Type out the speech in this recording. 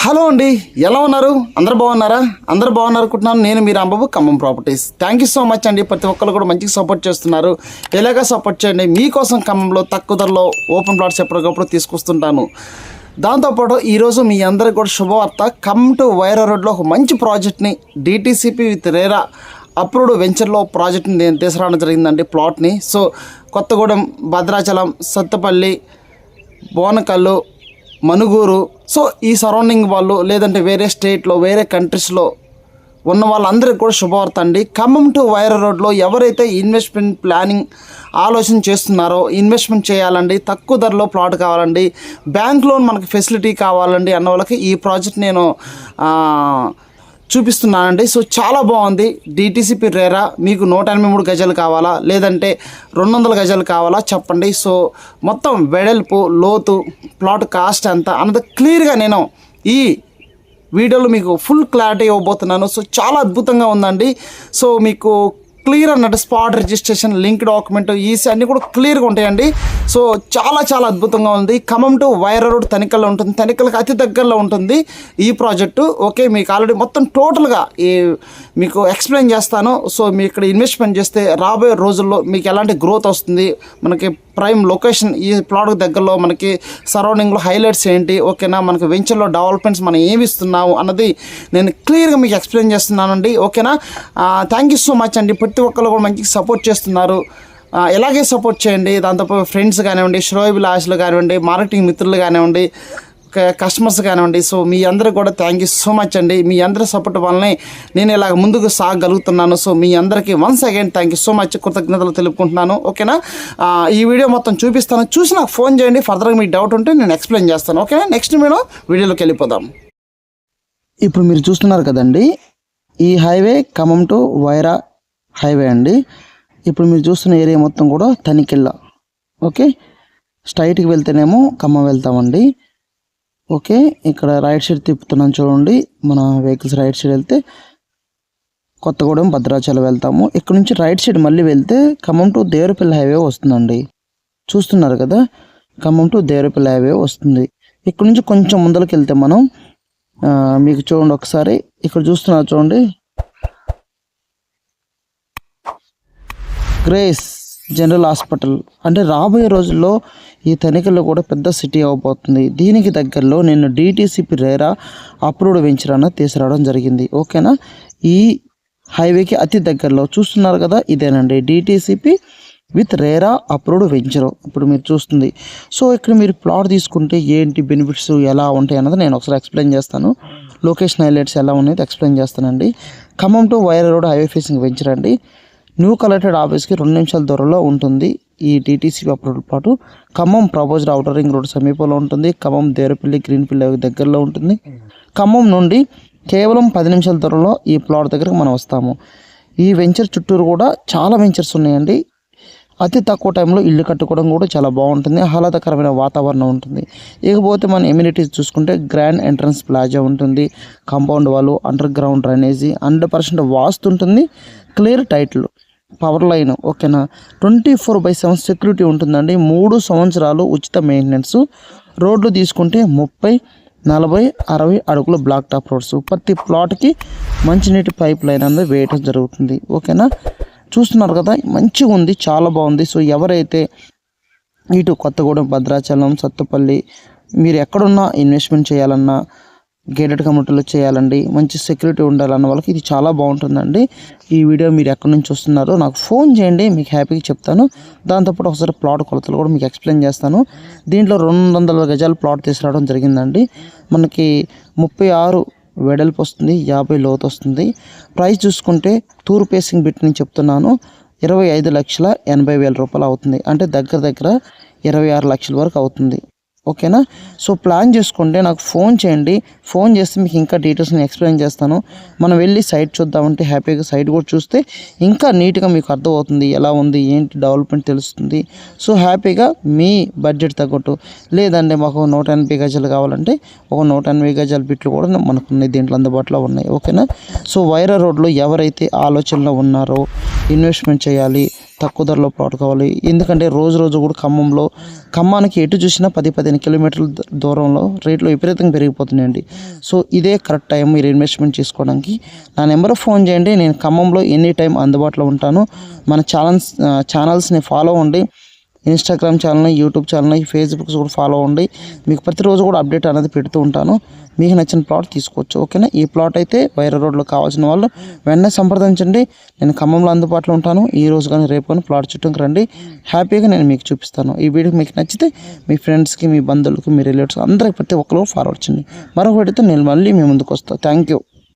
Hello అండి, ఎలా ఉన్నారు? అందరు బాగున్నారా? అందరు బాగున్నారు అనుకుంటున్నాను. నేను మీ Rambabu, Khammam properties. Thank you so much అండి. ప్రతి ఒక్కరు కూడా మంచిగా సపోర్ట్ చేస్తున్నారు. ఎలాగా సపోర్ట్ చేయండి. మీకోసం ఖమ్మంలో తక్కువ ధరలో ఓపెన్ ప్లాట్స్ ఎప్పటికప్పుడు తీసుకొస్తుంటాను. దాంతోపాటు ఈరోజు మీ అందరికి కూడా శుభవార్త. ఖమ్మం టు వైరా రోడ్లో ఒక మంచి ప్రాజెక్ట్ని డిటీసీపీ విత్ రేరా అప్రూవ్డ్ వెంచర్లో ప్రాజెక్ట్ని నేను తీసుకురావడం జరిగిందండి. ప్లాట్ని కొత్తగూడెం, భద్రాచలం, సత్తపల్లి, బోనకల్లు, మనుగూరు, ఈ సరౌండింగ్ వాళ్ళు లేదంటే వేరే స్టేట్లో వేరే కంట్రీస్లో ఉన్న వాళ్ళందరికీ కూడా శుభవార్త అండి. ఖమ్మం టు వైరా రోడ్లో ఎవరైతే ఇన్వెస్ట్మెంట్ ప్లానింగ్ ఆలోచన చేస్తున్నారో, ఇన్వెస్ట్మెంట్ చేయాలండి, తక్కువ ధరలో ప్లాట్ కావాలండి, బ్యాంక్ లోన్ మనకి ఫెసిలిటీ కావాలండి అన్న వాళ్ళకి ఈ ప్రాజెక్ట్ నేను చూపిస్తున్నానండి. చాలా బాగుంది. డిటీసీపీ రేరా. మీకు 183 గజాలు కావాలా లేదంటే 200 గజాలు కావాలా చెప్పండి. మొత్తం వెడల్పు, లోతు, ప్లాట్ కాస్ట్ ఎంత అన్నది క్లియర్గా నేను ఈ వీడియోలో మీకు ఫుల్ క్లారిటీ ఇవ్వబోతున్నాను. చాలా అద్భుతంగా ఉందండి. మీకు క్లియర్ అన్నట్టు spot registration, link document, EC అన్నీ కూడా క్లియర్గా ఉంటాయండి. చాలా అద్భుతంగా ఉంది. ఖమ్మం టు వైరా రోడ్ తనికల్లో ఉంటుంది. తనికలకు అతి దగ్గరలో ఉంటుంది ఈ ప్రాజెక్టు. ఓకే, మీకు ఆల్రెడీ మొత్తం టోటల్గా మీకు ఎక్స్ప్లెయిన్ చేస్తాను. మీ ఇక్కడ ఇన్వెస్ట్మెంట్ చేస్తే రాబోయే రోజుల్లో మీకు ఎలాంటి గ్రోత్ వస్తుంది, మనకి ప్రైమ్ లొకేషన్ ఈ ప్లాట్కి దగ్గరలో మనకి సరౌండింగ్లో హైలైట్స్ ఏంటి, ఓకేనా, మనకి వెంచర్లో డెవలప్మెంట్స్ మనం ఏమి ఇస్తున్నాము అన్నది నేను క్లియర్గా మీకు ఎక్స్ప్లెయిన్ చేస్తున్నానండి. ఓకేనా, థ్యాంక్ యూ సో మచ్ అండి. ప్రతి ఒక్కరు కూడా మంచిగా సపోర్ట్ చేస్తున్నారు. ఎలాగే సపోర్ట్ చేయండి. దాంతోపాటు ఫ్రెండ్స్ కానివ్వండి, శ్రోయభిలాషులు కానివ్వండి, మార్కెటింగ్ మిత్రులు కానివ్వండి, కస్టమర్స్ కానివ్వండి. మీ అందరికీ కూడా థ్యాంక్ యూ సో మచ్ అండి. మీ అందరి సపోర్ట్ వల్లనే నేను ఇలాగ ముందుకు సాగలుగుతున్నాను. మీ అందరికీ once again thank you so much, కృతజ్ఞతలు తెలుపుకుంటున్నాను. ఓకేనా, ఈ వీడియో మొత్తం చూపిస్తాను. చూసి నాకు ఫోన్ చేయండి. ఫర్దర్గా మీకు డౌట్ ఉంటే నేను ఎక్స్ప్లెయిన్ చేస్తాను. ఓకేనా, నెక్స్ట్ వీడియోలోకి వెళ్ళిపోదాం. ఇప్పుడు మీరు చూస్తున్నారు కదండి, ఈ highway Khammam to Wyra highway అండి. ఇప్పుడు మీరు చూస్తున్న ఏరియా మొత్తం కూడా తనికెళ్ళ. ఓకే, స్ట్రైట్కి వెళ్తేనేమో ఖమ్మం వెళ్తామండి. ఓకే, ఇక్కడ రైట్ సైడ్ తిప్పుతున్నాను చూడండి. మన వెహికల్స్ రైట్ సైడ్ వెళ్తే కొత్తగూడెం, భద్రాచలం వెళ్తాము. ఇక్కడ నుంచి రైట్ సైడ్ మళ్ళీ వెళ్తే ఖమ్మం టు దేవరపల్లి హైవే వస్తుందండి. చూస్తున్నారు కదా, ఖమ్మం టు దేవరపల్లి హైవే వస్తుంది. ఇక్కడ నుంచి కొంచెం ముందరికి వెళ్తే మనం మీకు చూడండి, ఒకసారి ఇక్కడ చూస్తున్నారు చూడండి, గ్రేస్ జనరల్ హాస్పిటల్. అంటే రాబోయే రోజుల్లో ఈ తనిఖీలో కూడా పెద్ద సిటీ అవబోతుంది. దీనికి దగ్గరలో నేను డిటీసీపీ రేరా అప్రూవ్డ్ వెంచర్ అన్న తీసుకురావడం జరిగింది. ఓకేనా, ఈ హైవేకి అతి దగ్గరలో చూస్తున్నారు కదా, ఇదేనండి DTCP with RERA approved venture. ఇప్పుడు మీరు చూస్తుంది. ఇక్కడ మీరు ప్లాట్ తీసుకుంటే ఏంటి బెనిఫిట్స్, ఎలా ఉంటాయి అన్నది నేను ఒకసారి ఎక్స్ప్లెయిన్ చేస్తాను. లొకేషన్ హైలైట్స్ ఎలా ఉన్నాయో ఎక్స్ప్లెయిన్ చేస్తానండి. Khammam to Wyra road highway facing venture అండి. న్యూ కలెక్టెడ్ ఆఫీస్కి 2 నిమిషాల దూరంలో ఉంటుంది ఈ DTC approved plot. Khammam proposed outer ring road సమీపంలో ఉంటుంది. ఖమ్మం దేవరపల్లి గ్రీన్ఫీల్డ్ దగ్గరలో ఉంటుంది. ఖమ్మం నుండి కేవలం 10 నిమిషాల దూరంలో ఈ ప్లాట్ దగ్గరకు మనం వస్తాము. ఈ వెంచర్ చుట్టూరు కూడా చాలా వెంచర్స్ ఉన్నాయండి. అతి తక్కువ టైంలో ఇల్లు కట్టుకోవడం కూడా చాలా బాగుంటుంది. ఆహ్లాదకరమైన వాతావరణం ఉంటుంది. ఇకపోతే మన ఎమ్యూనిటీస్ చూసుకుంటే గ్రాండ్ ఎంట్రన్స్ ప్లాజా ఉంటుంది, కాంపౌండ్ వాళ్ళు, అండర్ గ్రౌండ్ డ్రైనేజీ, 100% వాస్తు ఉంటుంది, క్లియర్ టైటిల్, పవర్ లైన్. ఓకేనా, 24/7 సెక్యూరిటీ ఉంటుందండి. 3 సంవత్సరాలు ఉచిత మెయింటెనెన్స్. రోడ్లు తీసుకుంటే 30, 40, 60 అడుగుల బ్లాక్ టాప్ రోడ్స్. ప్రతి ప్లాట్కి మంచినీటి పైప్ లైన్ అనేది వేయటం జరుగుతుంది. ఓకేనా, చూస్తున్నారు కదా, మంచిగా ఉంది, చాలా బాగుంది. ఎవరైతే ఇటు కొత్తగూడెం, భద్రాచలం, సత్తుపల్లి మీరు ఎక్కడున్నా ఇన్వెస్ట్మెంట్ చేయాలన్నా, గేటెడ్ కమ్యూనిటీలో చేయాలండి, మంచి సెక్యూరిటీ ఉండాలన్న వాళ్ళకి ఇది చాలా బాగుంటుందండి. ఈ వీడియో మీరు ఎక్కడి నుంచి చూస్తున్నారో నాకు ఫోన్ చేయండి, మీకు హ్యాపీగా చెప్తాను. దాంతోపాటు ఒకసారి ప్లాట్ కొలతలు కూడా మీకు ఎక్స్ప్లెయిన్ చేస్తాను. దీంట్లో 200 గజాల ప్లాట్ తీసుకురావడం జరిగిందండి. మనకి 36 వెడల్పు వస్తుంది, 50 లోతు వస్తుంది. ప్రైస్ చూసుకుంటే టూర్ పేసింగ్ బిట్ నేను చెప్తున్నాను, 25,80,000 రూపాయలు అవుతుంది. అంటే దగ్గర 26 లక్షల వరకు అవుతుంది. ఓకేనా, ప్లాన్ చేసుకుంటే నాకు ఫోన్ చేయండి. ఫోన్ చేస్తే మీకు ఇంకా డీటెయిల్స్ నేను ఎక్స్ప్లెయిన్ చేస్తాను. మనం వెళ్ళి సైట్ చూద్దామంటే హ్యాపీగా సైట్ కూడా చూస్తే ఇంకా నీట్గా మీకు అర్థమవుతుంది, ఎలా ఉంది ఏంటి డెవలప్మెంట్ తెలుస్తుంది. హ్యాపీగా మీ బడ్జెట్ తగ్గట్టు, లేదంటే మాకు 180 గజాలు కావాలంటే ఒక 180 గజాల బిట్లు కూడా మనకు ఉన్నాయి, దీంట్లో అందుబాటులో ఉన్నాయి. ఓకేనా, వైరా రోడ్లో ఎవరైతే ఆలోచనలో ఉన్నారో, ఇన్వెస్ట్మెంట్ చేయాలి, తక్కువ ధరలో ప్లాట్ కావాలి. ఎందుకంటే రోజు రోజు కూడా ఖమ్మానికి ఎటు చూసినా 10-15 కిలోమీటర్ల దూరంలో రేట్లు విపరీతంగా పెరిగిపోతున్నాయండి. సో ఇదే కరెక్ట్ టైం మీరు ఇన్వెస్ట్మెంట్ చేసుకోవడానికి. నా నెంబర్ ఫోన్ చేయండి. నేను ఖమ్మంలో ఎనీ టైం అందుబాటులో ఉంటాను. మన ఛానల్స్ని ఫాలో అవ్వండి. ఇన్స్టాగ్రామ్ ఛానల్ని, యూట్యూబ్ ఛానల్ని, ఫేస్బుక్ కూడా ఫాలో అవ్వండి. మీకు ప్రతిరోజు కూడా అప్డేట్ అనేది పెడుతూ ఉంటాను. మీకు నచ్చిన ప్లాట్ తీసుకోవచ్చు. ఓకేనా? ఈ ప్లాట్ అయితే వైరా రోడ్లో కావాల్సిన వాళ్ళు వెంటనే సంప్రదించండి. నేను ఖమ్మంలో అందుబాటులో ఉంటాను. ఈ రోజు కానీ రేపు కానీ ప్లాట్ చుట్టూకి రండి. హ్యాపీగా నేను మీకు చూపిస్తాను. ఈ వీడియో మీకు నచ్చితే మీ ఫ్రెండ్స్కి, మీ బంధువులకి, మీ రిలేటివ్స్ అందరికి ప్రతి ఒక్కరు ఫార్వర్డ్ చేయండి. మరొక వీడియోతో నేను మళ్ళీ మీ ముందుకు వస్తాను. Thank you.